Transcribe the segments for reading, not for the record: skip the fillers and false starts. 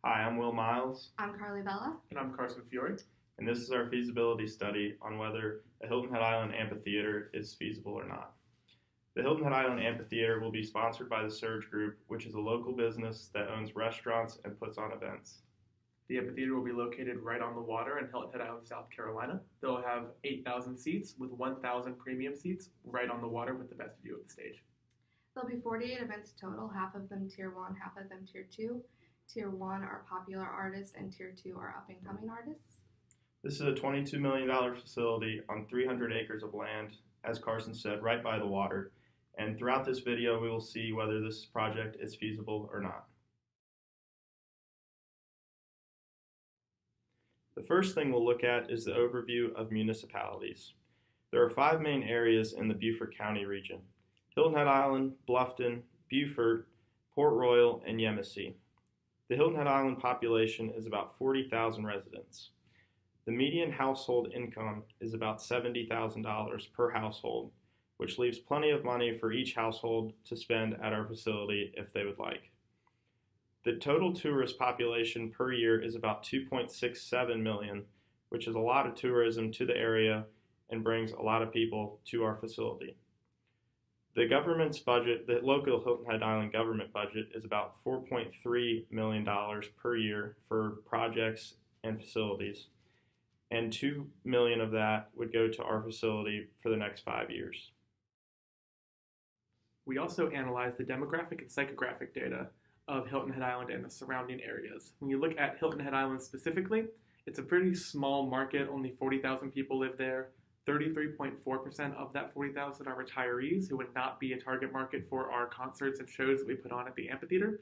Hi, I'm Will Miles, I'm Carleigh Vela. And I'm Carson Fiori. and this is our feasibility study on whether a Hilton Head Island amphitheater is feasible or not. The Hilton Head Island amphitheater will be sponsored by the Surge Group, which is a local business that owns restaurants and puts on events. The amphitheater will be located right on the water in Hilton Head Island, South Carolina. They'll have 8,000 seats with 1,000 premium seats right on the water with the best view of the stage. There'll be 48 events total, half of them Tier 1, half of them Tier 2. Tier 1 are popular artists and Tier 2 are up-and-coming artists. This is a $22 million facility on 300 acres of land, as Carson said, right by the water. And throughout this video, we will see whether this project is feasible or not. The first thing we'll look at is the overview of municipalities. There are 5 main areas in the Beaufort County region: Hilton Head Island, Bluffton, Beaufort, Port Royal, and Yemassee. The Hilton Head Island population is about 40,000 residents. The median household income is about $70,000 per household, which leaves plenty of money for each household to spend at our facility if they would like. The total tourist population per year is about 2.67 million, which is a lot of tourism to the area and brings a lot of people to our facility. The government's budget, the local Hilton Head Island government budget, is about $4.3 million per year for projects and facilities, and $2 million of that would go to our facility for the next 5 years. We also analyzed the demographic and psychographic data of Hilton Head Island and the surrounding areas. When you look at Hilton Head Island specifically, it's a pretty small market, only 40,000 people live there. 33.4% of that 40,000 are retirees who would not be a target market for our concerts and shows that we put on at the amphitheater.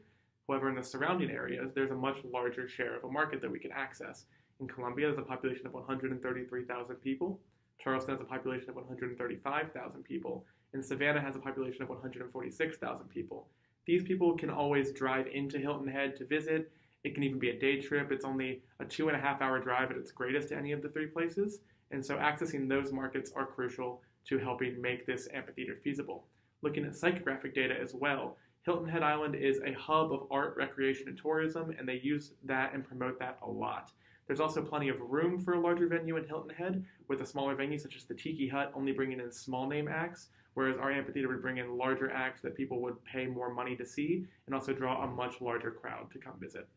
However, in the surrounding areas, there's a much larger share of a market that we can access. In Columbia, there's a population of 133,000 people. Charleston has a population of 135,000 people. And Savannah has a population of 146,000 people. These people can always drive into Hilton Head to visit. It can even be a day trip. It's only a 2.5-hour drive at its greatest to any of the 3 places. And so accessing those markets are crucial to helping make this amphitheater feasible. Looking at psychographic data as well, Hilton Head Island is a hub of art, recreation, and tourism, and they use that and promote that a lot. There's also plenty of room for a larger venue in Hilton Head, with a smaller venue such as the Tiki Hut only bringing in small name acts, whereas our amphitheater would bring in larger acts that people would pay more money to see and also draw a much larger crowd to come visit.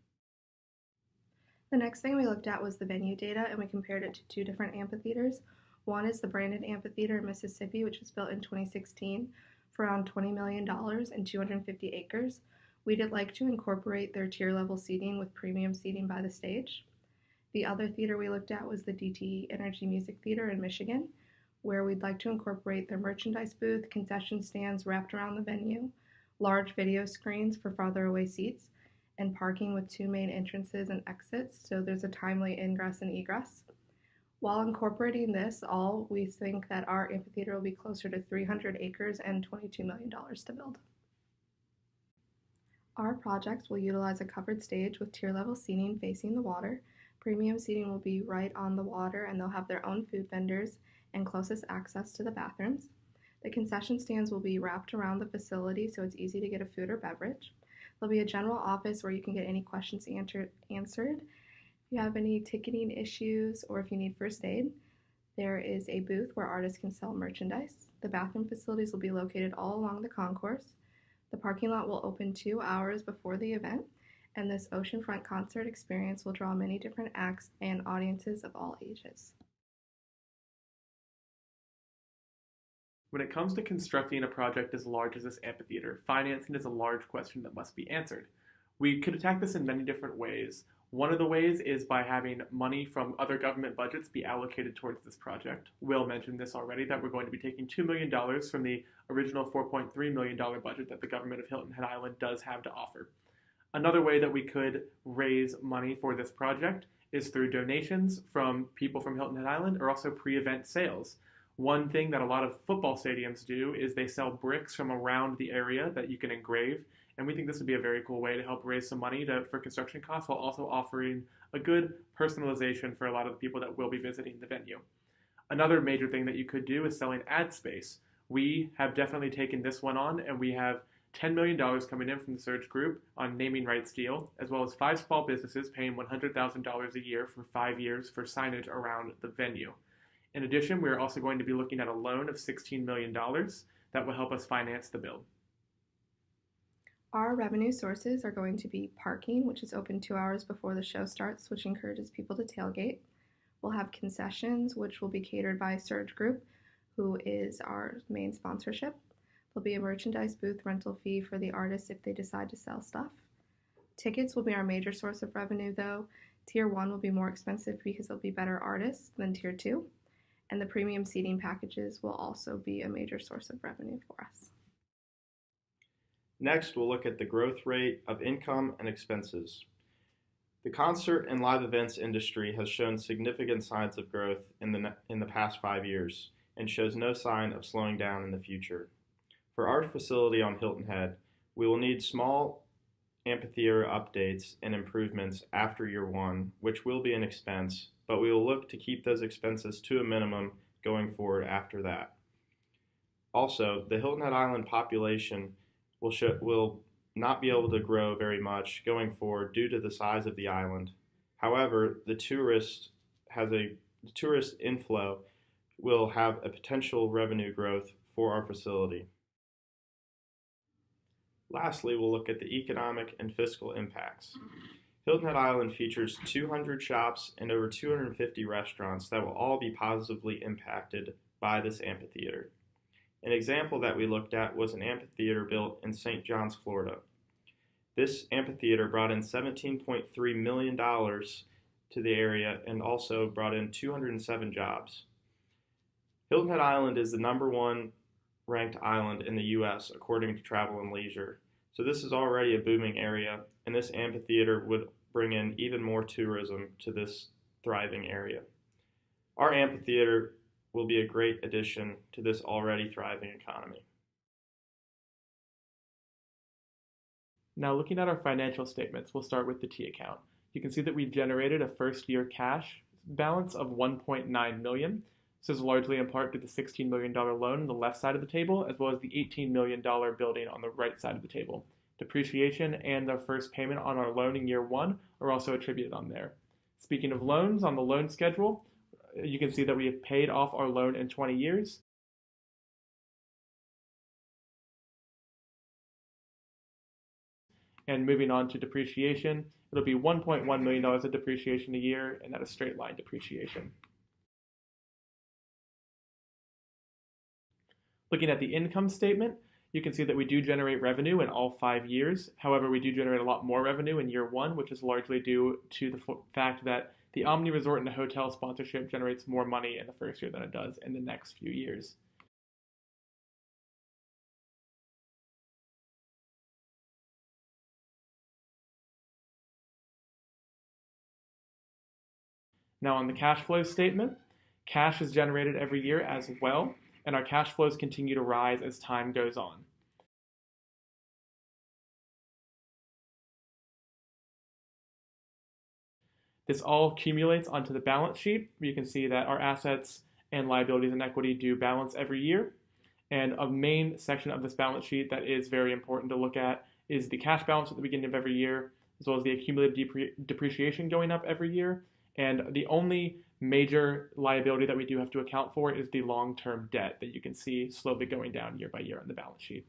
The next thing we looked at was the venue data, and we compared it to 2 different amphitheaters. One is the Brandon Amphitheater in Mississippi, which was built in 2016 for around $20 million and 250 acres. We did like to incorporate their tier level seating with premium seating by the stage. The other theater we looked at was the DTE Energy Music Theater in Michigan, where we'd like to incorporate their merchandise booth, concession stands wrapped around the venue, large video screens for farther away seats, and parking with 2 main entrances and exits, so there's a timely ingress and egress. While incorporating this all, we think that our amphitheater will be closer to 300 acres and $22 million to build. Our projects will utilize a covered stage with tier level seating facing the water. Premium seating will be right on the water, and they'll have their own food vendors and closest access to the bathrooms. The concession stands will be wrapped around the facility, so it's easy to get a food or beverage. There'll be a general office where you can get any questions answered. If you have any ticketing issues or if you need first aid, there is a booth where artists can sell merchandise. The bathroom facilities will be located all along the concourse. The parking lot will open 2 hours before the event, and this oceanfront concert experience will draw many different acts and audiences of all ages. When it comes to constructing a project as large as this amphitheater, financing is a large question that must be answered. We could attack this in many different ways. One of the ways is by having money from other government budgets be allocated towards this project. Will mentioned this already, that we're going to be taking $2 million from the original $4.3 million budget that the government of Hilton Head Island does have to offer. Another way that we could raise money for this project is through donations from people from Hilton Head Island or also pre-event sales. One thing that a lot of football stadiums do is they sell bricks from around the area that you can engrave, and we think this would be a very cool way to help raise some money for construction costs while also offering a good personalization for a lot of the people that will be visiting the venue. Another major thing that you could do is selling ad space. We have definitely taken this one on, and we have $10 million coming in from the Surge Group on naming rights deal, as well as 5 small businesses paying $100,000 a year for 5 years for signage around the venue. In addition, we are also going to be looking at a loan of $16 million that will help us finance the build. Our revenue sources are going to be parking, which is open 2 hours before the show starts, which encourages people to tailgate. We'll have concessions, which will be catered by Surge Group, who is our main sponsorship. There'll be a merchandise booth rental fee for the artists if they decide to sell stuff. Tickets will be our major source of revenue, though. Tier 1 will be more expensive because there'll be better artists than Tier 2. And the premium seating packages will also be a major source of revenue for us. Next, we'll look at the growth rate of income and expenses. The concert and live events industry has shown significant signs of growth in the past 5 years and shows no sign of slowing down in the future. For our facility on Hilton Head, we will need small amphitheater updates and improvements after year 1, which will be an expense, but we will look to keep those expenses to a minimum going forward after that. Also, the Hilton Head Island population will not be able to grow very much going forward due to the size of the island. However, the tourist inflow will have a potential revenue growth for our facility. Lastly, we'll look at the economic and fiscal impacts. Hilton Head Island features 200 shops and over 250 restaurants that will all be positively impacted by this amphitheater. An example that we looked at was an amphitheater built in St. John's, Florida. This amphitheater brought in $17.3 million to the area and also brought in 207 jobs. Hilton Head Island is the #1 ranked island in the U.S. according to Travel and Leisure. So this is already a booming area, and this amphitheater would bring in even more tourism to this thriving area. Our amphitheater will be a great addition to this already thriving economy. Now looking at our financial statements, we'll start with the T account. You can see that we've generated a first year cash balance of $1.9 million. This is largely in part to the $16 million loan on the left side of the table, as well as the $18 million building on the right side of the table. Depreciation and our first payment on our loan in year 1 are also attributed on there. Speaking of loans, on the loan schedule, you can see that we have paid off our loan in 20 years. And moving on to depreciation, it'll be $1.1 million of depreciation a year, and that is straight line depreciation. Looking at the income statement, you can see that we do generate revenue in all 5 years. However, we do generate a lot more revenue in year 1, which is largely due to the fact that the Omni Resort and the hotel sponsorship generates more money in the first year than it does in the next few years. Now on the cash flow statement, cash is generated every year as well, and our cash flows continue to rise as time goes on. This all accumulates onto the balance sheet, where you can see that our assets and liabilities and equity do balance every year. And a main section of this balance sheet that is very important to look at is the cash balance at the beginning of every year, as well as the accumulated depreciation going up every year. And the only major liability that we do have to account for is the long-term debt that you can see slowly going down year by year on the balance sheet.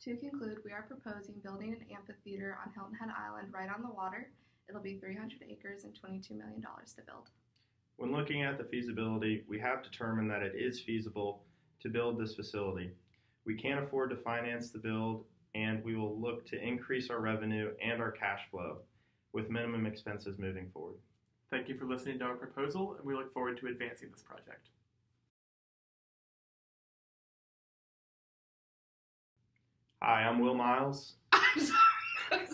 To conclude, we are proposing building an amphitheater on Hilton Head Island right on the water. It'll be 300 acres and $22 million to build. When looking at the feasibility, we have determined that it is feasible to build this facility. We can't afford to finance the build, and we will look to increase our revenue and our cash flow with minimum expenses moving forward. Thank you for listening to our proposal, and we look forward to advancing this project. Hi, I'm Will Miles. I'm sorry.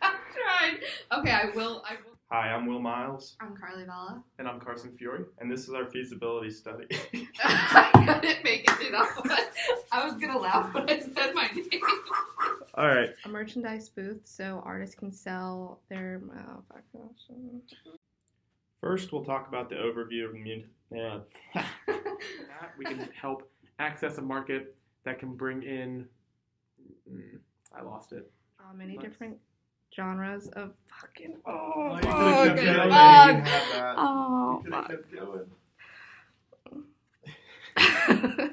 I'm trying. Okay, I will. Hi, I'm Will Miles. I'm Carleigh Vela. And I'm Carson Fiori. And this is our feasibility study. I couldn't make it through that one. I was going to laugh when I said my name. All right. A merchandise booth so artists can sell their... First, we'll talk about the overview of That we can help access a market that can bring in. I lost it. Many Nice. different genres of fucking. Oh, Oh, you fuck. could've kept going. Fuck. You didn't have that. Oh, You could've fuck. kept going.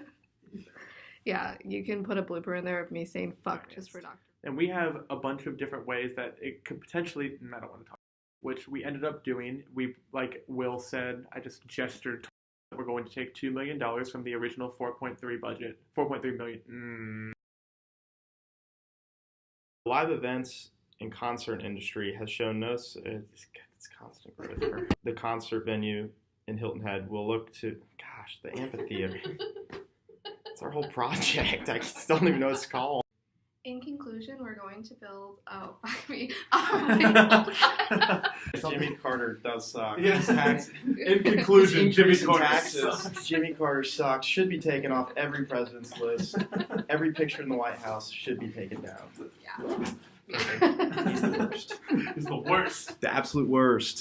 Yeah, you can put a blooper in there of me saying fuck just for doctor. And we have a bunch of different ways that it could potentially. I don't want to talk. Which we ended up doing. We, like Will said, I just gestured. We're going to take $2 million from the original 4.3 budget. 4.3 million. live events and concert industry has shown it's constant growth. For the concert venue in Hilton Head will look to, the amphitheater. It's our whole project. I just don't even know what it's called. In conclusion, we're going to build. Oh, fuck me. Jimmy Carter does suck. Yes. Tax- In conclusion, Jimmy increase in Carter taxes. sucks. Jimmy Carter sucks. Should be taken off every president's list. Every picture in the White House should be taken down. Yeah. He's the worst. He's the worst. The absolute worst.